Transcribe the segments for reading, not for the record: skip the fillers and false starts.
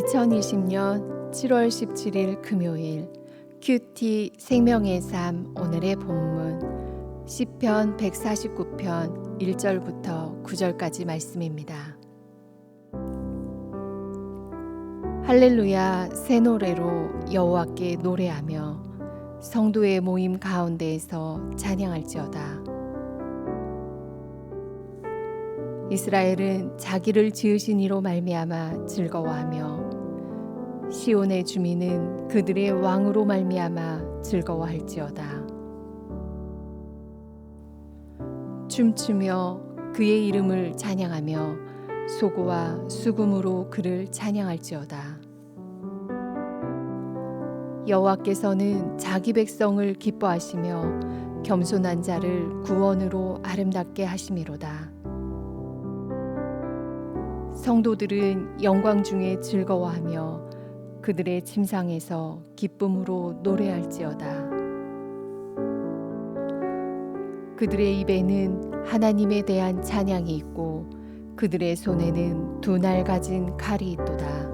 2020년 7월 17일 금요일 큐티 생명의 삶 오늘의 본문 시편 149편 1절부터 9절까지 말씀입니다. 할렐루야 새 노래로 여호와께 노래하며 성도의 모임 가운데에서 찬양할지어다. 이스라엘은 자기를 지으신 이로 말미암아 즐거워하며 시온의 주민은 그들의 왕으로 말미암아 즐거워할지어다. 춤추며 그의 이름을 찬양하며 소고와 수금으로 그를 찬양할지어다. 여호와께서는 자기 백성을 기뻐하시며 겸손한 자를 구원으로 아름답게 하심이로다. 성도들은 영광 중에 즐거워하며 그들의 침상에서 기쁨으로 노래할지어다. 그들의 입에는 하나님에 대한 찬양이 있고 그들의 손에는 두 날 가진 칼이 있도다.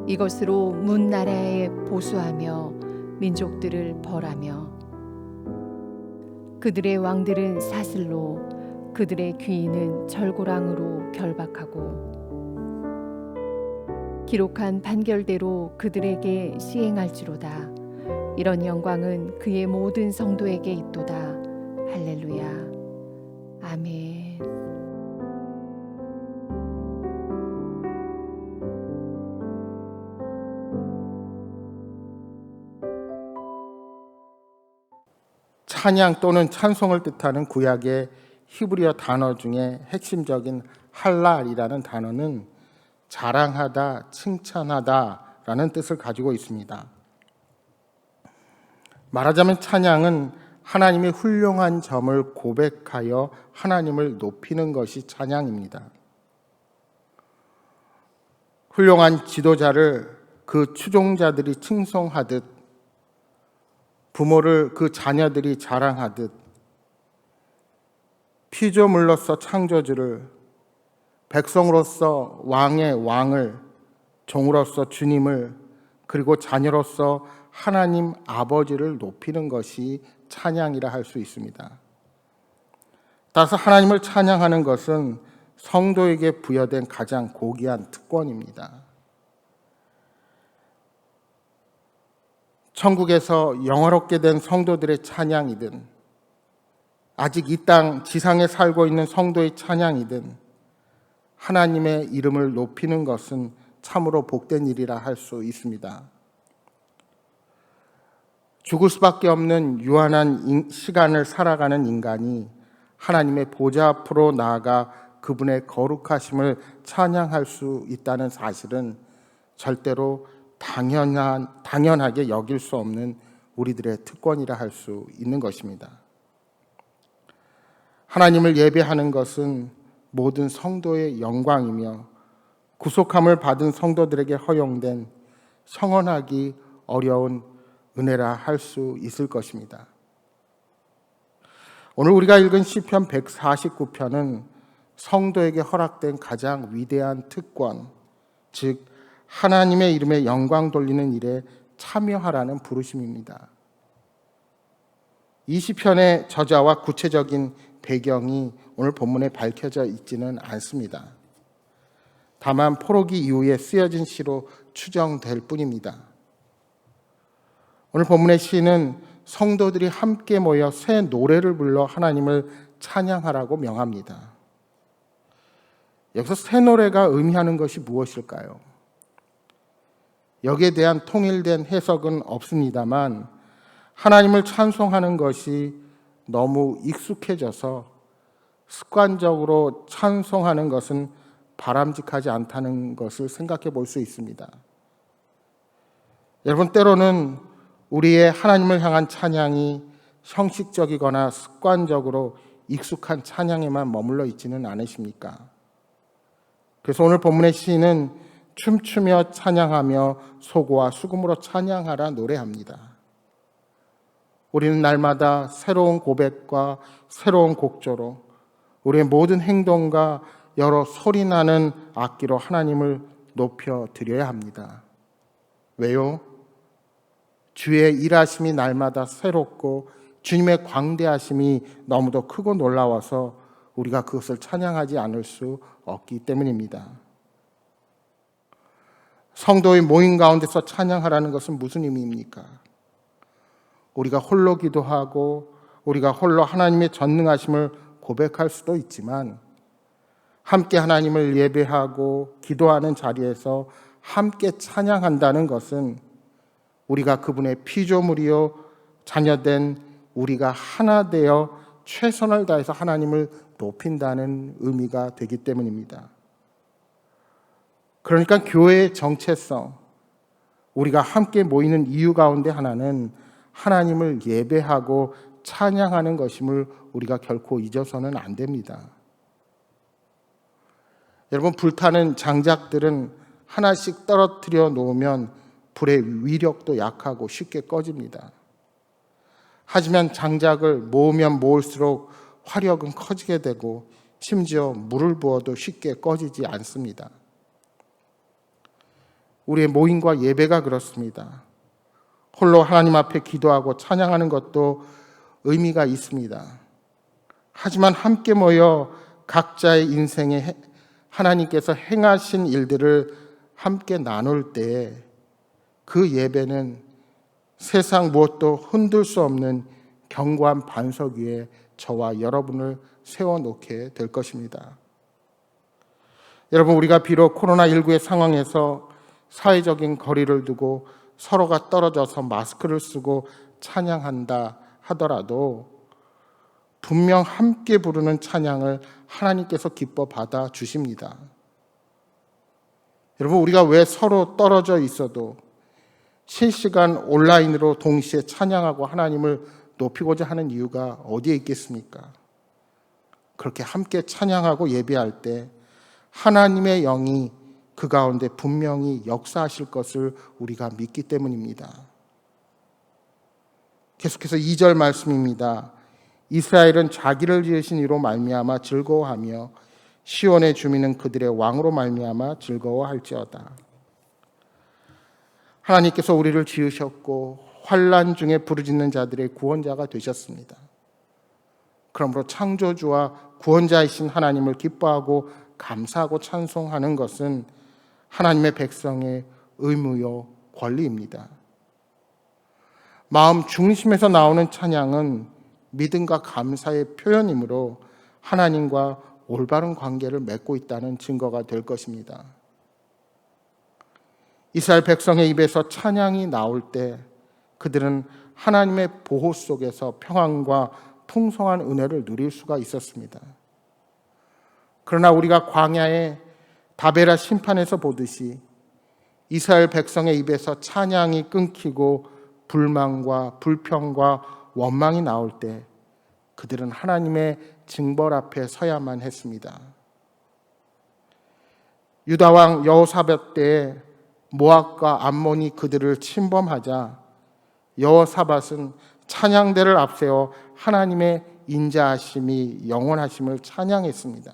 이것으로 문 나라에 보수하며 민족들을 벌하며 그들의 왕들은 사슬로 그들의 귀인은 철고랑으로 결박하고 기록한 판결대로 그들에게 시행할지로다. 이런 영광은 그의 모든 성도에게 있도다. 할렐루야. 아멘. 찬양 또는 찬송을 뜻하는 구약의 히브리어 단어 중에 핵심적인 할랄이라는 단어는 자랑하다, 칭찬하다라는 뜻을 가지고 있습니다. 말하자면 찬양은 하나님의 훌륭한 점을 고백하여 하나님을 높이는 것이 찬양입니다. 훌륭한 지도자를 그 추종자들이 칭송하듯 부모를 그 자녀들이 자랑하듯 피조물로서 창조주를 백성으로서 왕의 왕을 종으로서 주님을 그리고 자녀로서 하나님 아버지를 높이는 것이 찬양이라 할 수 있습니다. 따라서 하나님을 찬양하는 것은 성도에게 부여된 가장 고귀한 특권입니다. 천국에서 영화롭게 된 성도들의 찬양이든 아직 이 땅 지상에 살고 있는 성도의 찬양이든 하나님의 이름을 높이는 것은 참으로 복된 일이라 할 수 있습니다. 죽을 수밖에 없는 유한한 시간을 살아가는 인간이 하나님의 보좌 앞으로 나아가 그분의 거룩하심을 찬양할 수 있다는 사실은 절대로 당연하게 여길 수 없는 우리들의 특권이라 할 수 있는 것입니다. 하나님을 예배하는 것은 모든 성도의 영광이며 구속함을 받은 성도들에게 허용된 성언하기 어려운 은혜라 할 수 있을 것입니다. 오늘 우리가 읽은 시편 149편은 성도에게 허락된 가장 위대한 특권, 즉 하나님의 이름에 영광 돌리는 일에 참여하라는 부르심입니다. 이 시편의 저자와 구체적인 배경이 오늘 본문에 밝혀져 있지는 않습니다. 다만 포로기 이후에 쓰여진 시로 추정될 뿐입니다. 오늘 본문의 시는 성도들이 함께 모여 새 노래를 불러 하나님을 찬양하라고 명합니다. 여기서 새 노래가 의미하는 것이 무엇일까요? 여기에 대한 통일된 해석은 없습니다만 하나님을 찬송하는 것이 너무 익숙해져서 습관적으로 찬송하는 것은 바람직하지 않다는 것을 생각해 볼 수 있습니다. 여러분, 때로는 우리의 하나님을 향한 찬양이 형식적이거나 습관적으로 익숙한 찬양에만 머물러 있지는 않으십니까? 그래서 오늘 본문의 시인은 춤추며 찬양하며 소고와 수금으로 찬양하라 노래합니다. 우리는 날마다 새로운 고백과 새로운 곡조로 우리의 모든 행동과 여러 소리나는 악기로 하나님을 높여 드려야 합니다. 왜요? 주의 일하심이 날마다 새롭고 주님의 광대하심이 너무도 크고 놀라워서 우리가 그것을 찬양하지 않을 수 없기 때문입니다. 성도의 모임 가운데서 찬양하라는 것은 무슨 의미입니까? 우리가 홀로 기도하고 우리가 홀로 하나님의 전능하심을 고백할 수도 있지만 함께 하나님을 예배하고 기도하는 자리에서 함께 찬양한다는 것은 우리가 그분의 피조물이요 자녀된 우리가 하나 되어 최선을 다해서 하나님을 높인다는 의미가 되기 때문입니다. 그러니까 교회의 정체성, 우리가 함께 모이는 이유 가운데 하나는 하나님을 예배하고 찬양하는 것임을 우리가 결코 잊어서는 안 됩니다. 여러분, 불타는 장작들은 하나씩 떨어뜨려 놓으면 불의 위력도 약하고 쉽게 꺼집니다. 하지만 장작을 모으면 모을수록 화력은 커지게 되고 심지어 물을 부어도 쉽게 꺼지지 않습니다. 우리의 모임과 예배가 그렇습니다. 홀로 하나님 앞에 기도하고 찬양하는 것도 의미가 있습니다. 하지만 함께 모여 각자의 인생에 하나님께서 행하신 일들을 함께 나눌 때 그 예배는 세상 무엇도 흔들 수 없는 견고한 반석 위에 저와 여러분을 세워놓게 될 것입니다. 여러분, 우리가 비록 코로나19의 상황에서 사회적인 거리를 두고 서로가 떨어져서 마스크를 쓰고 찬양한다 하더라도 분명 함께 부르는 찬양을 하나님께서 기뻐 받아 주십니다. 여러분, 우리가 왜 서로 떨어져 있어도 실시간 온라인으로 동시에 찬양하고 하나님을 높이고자 하는 이유가 어디에 있겠습니까? 그렇게 함께 찬양하고 예배할 때 하나님의 영이 그 가운데 분명히 역사하실 것을 우리가 믿기 때문입니다. 계속해서 2절 말씀입니다. 이스라엘은 자기를 지으신 이로 말미암아 즐거워하며 시온의 주민은 그들의 왕으로 말미암아 즐거워할지어다. 하나님께서 우리를 지으셨고 환난 중에 부르짖는 자들의 구원자가 되셨습니다. 그러므로 창조주와 구원자이신 하나님을 기뻐하고 감사하고 찬송하는 것은 하나님의 백성의 의무요 권리입니다. 마음 중심에서 나오는 찬양은 믿음과 감사의 표현이므로 하나님과 올바른 관계를 맺고 있다는 증거가 될 것입니다. 이스라엘 백성의 입에서 찬양이 나올 때 그들은 하나님의 보호 속에서 평안과 풍성한 은혜를 누릴 수가 있었습니다. 그러나 우리가 광야의 다베라 심판에서 보듯이 이스라엘 백성의 입에서 찬양이 끊기고 불만과 불평과 원망이 나올 때 그들은 하나님의 징벌 앞에 서야만 했습니다. 유다 왕 여호사밧 때에 모압과 암몬이 그들을 침범하자 여호사밧은 찬양대를 앞세워 하나님의 인자하심이 영원하심을 찬양했습니다.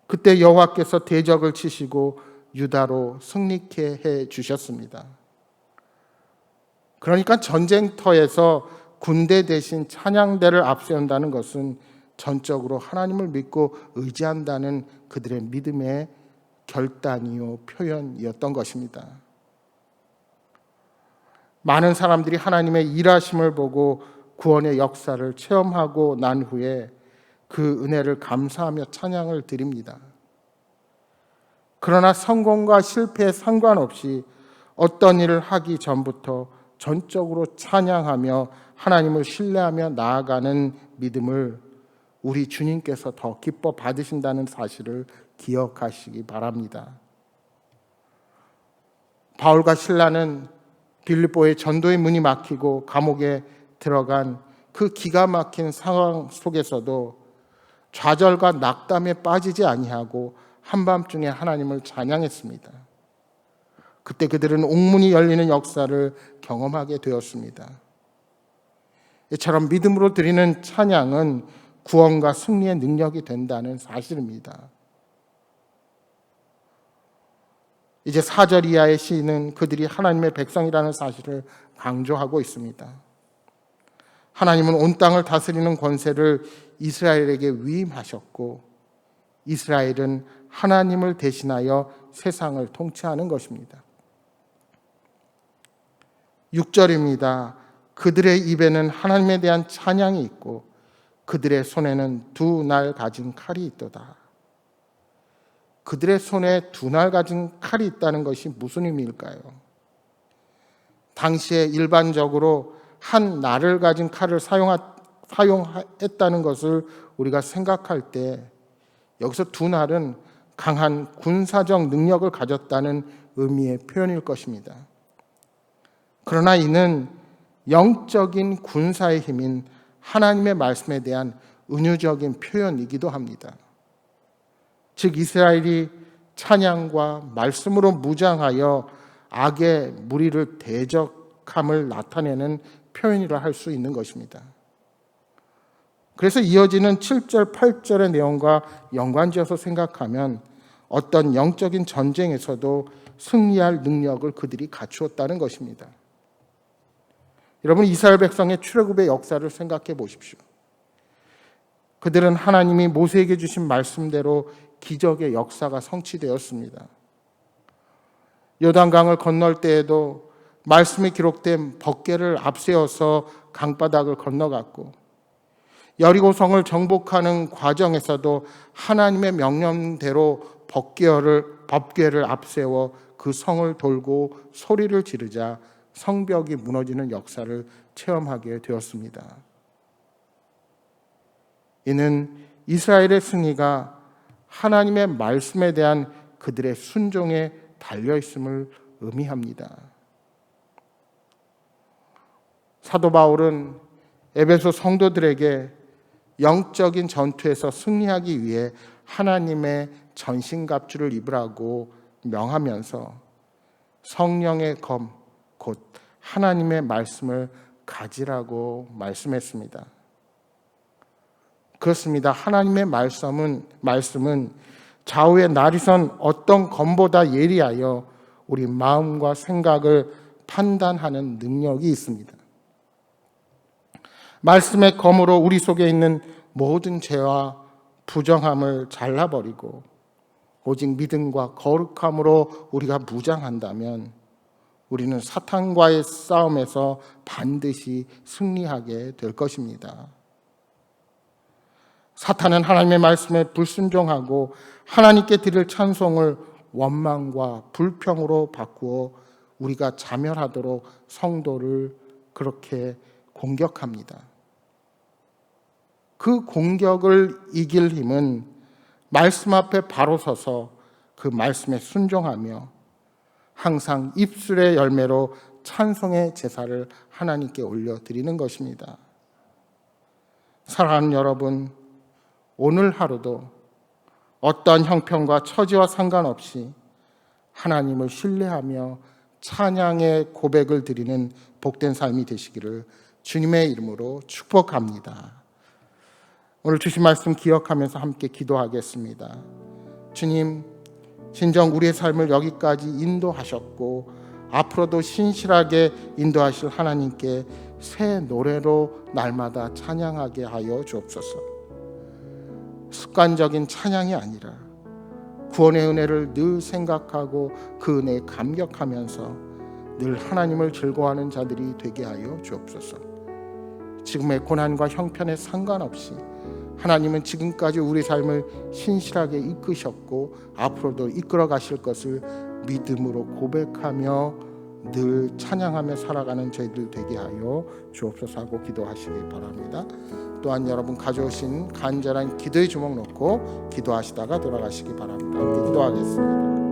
그때 여호와께서 대적을 치시고 유다로 승리케 해 주셨습니다. 그러니까 전쟁터에서 군대 대신 찬양대를 앞세운다는 것은 전적으로 하나님을 믿고 의지한다는 그들의 믿음의 결단이요 표현이었던 것입니다. 많은 사람들이 하나님의 일하심을 보고 구원의 역사를 체험하고 난 후에 그 은혜를 감사하며 찬양을 드립니다. 그러나 성공과 실패에 상관없이 어떤 일을 하기 전부터 전적으로 찬양하며 하나님을 신뢰하며 나아가는 믿음을 우리 주님께서 더 기뻐 받으신다는 사실을 기억하시기 바랍니다. 바울과 실라는 빌립보의 전도의 문이 막히고 감옥에 들어간 그 기가 막힌 상황 속에서도 좌절과 낙담에 빠지지 아니하고 한밤중에 하나님을 찬양했습니다. 그때 그들은 옥문이 열리는 역사를 경험하게 되었습니다. 이처럼 믿음으로 드리는 찬양은 구원과 승리의 능력이 된다는 사실입니다. 이제 4절 이하의 시인은 그들이 하나님의 백성이라는 사실을 강조하고 있습니다. 하나님은 온 땅을 다스리는 권세를 이스라엘에게 위임하셨고 이스라엘은 하나님을 대신하여 세상을 통치하는 것입니다. 6절입니다. 그들의 입에는 하나님에 대한 찬양이 있고 그들의 손에는 두 날 가진 칼이 있도다. 그들의 손에 두 날 가진 칼이 있다는 것이 무슨 의미일까요? 당시에 일반적으로 한 날을 가진 칼을 사용했다는 것을 우리가 생각할 때 여기서 두 날은 강한 군사적 능력을 가졌다는 의미의 표현일 것입니다. 그러나 이는 영적인 군사의 힘인 하나님의 말씀에 대한 은유적인 표현이기도 합니다. 즉 이스라엘이 찬양과 말씀으로 무장하여 악의 무리를 대적함을 나타내는 표현이라 할 수 있는 것입니다. 그래서 이어지는 7절, 8절의 내용과 연관지어서 생각하면 어떤 영적인 전쟁에서도 승리할 능력을 그들이 갖추었다는 것입니다. 여러분, 이스라엘 백성의 출애굽의 역사를 생각해 보십시오. 그들은 하나님이 모세에게 주신 말씀대로 기적의 역사가 성취되었습니다. 요단강을 건널 때에도 말씀이 기록된 벗개를 앞세워서 강바닥을 건너갔고 여리고성을 정복하는 과정에서도 하나님의 명령대로 법궤를 앞세워 그 성을 돌고 소리를 지르자 성벽이 무너지는 역사를 체험하게 되었습니다. 이는 이스라엘의 승리가 하나님의 말씀에 대한 그들의 순종에 달려있음을 의미합니다. 사도 바울은 에베소 성도들에게 영적인 전투에서 승리하기 위해 하나님의 전신갑주를 입으라고 명하면서 성령의 검, 곧 하나님의 말씀을 가지라고 말씀했습니다. 그렇습니다. 하나님의 말씀은 좌우의 날이선 어떤 검보다 예리하여 우리 마음과 생각을 판단하는 능력이 있습니다. 말씀의 검으로 우리 속에 있는 모든 죄와 부정함을 잘라버리고 오직 믿음과 거룩함으로 우리가 무장한다면 우리는 사탄과의 싸움에서 반드시 승리하게 될 것입니다. 사탄은 하나님의 말씀에 불순종하고 하나님께 드릴 찬송을 원망과 불평으로 바꾸어 우리가 자멸하도록 성도를 그렇게 공격합니다. 그 공격을 이길 힘은 말씀 앞에 바로 서서 그 말씀에 순종하며 항상 입술의 열매로 찬송의 제사를 하나님께 올려드리는 것입니다. 사랑하는 여러분, 오늘 하루도 어떠한 형편과 처지와 상관없이 하나님을 신뢰하며 찬양의 고백을 드리는 복된 삶이 되시기를 주님의 이름으로 축복합니다. 오늘 주신 말씀 기억하면서 함께 기도하겠습니다. 주님, 진정 우리의 삶을 여기까지 인도하셨고 앞으로도 신실하게 인도하실 하나님께 새 노래로 날마다 찬양하게 하여 주옵소서. 습관적인 찬양이 아니라 구원의 은혜를 늘 생각하고 그 은혜에 감격하면서 늘 하나님을 즐거워하는 자들이 되게 하여 주옵소서. 지금의 고난과 형편에 상관없이 하나님은 지금까지 우리 삶을 신실하게 이끄셨고 앞으로도 이끌어 가실 것을 믿음으로 고백하며 늘 찬양하며 살아가는 저희들 되게 하여 주옵소서 하고 기도하시기 바랍니다. 또한 여러분 가져오신 간절한 기도의 주먹 놓고 기도하시다가 돌아가시기 바랍니다. 함께 기도하겠습니다.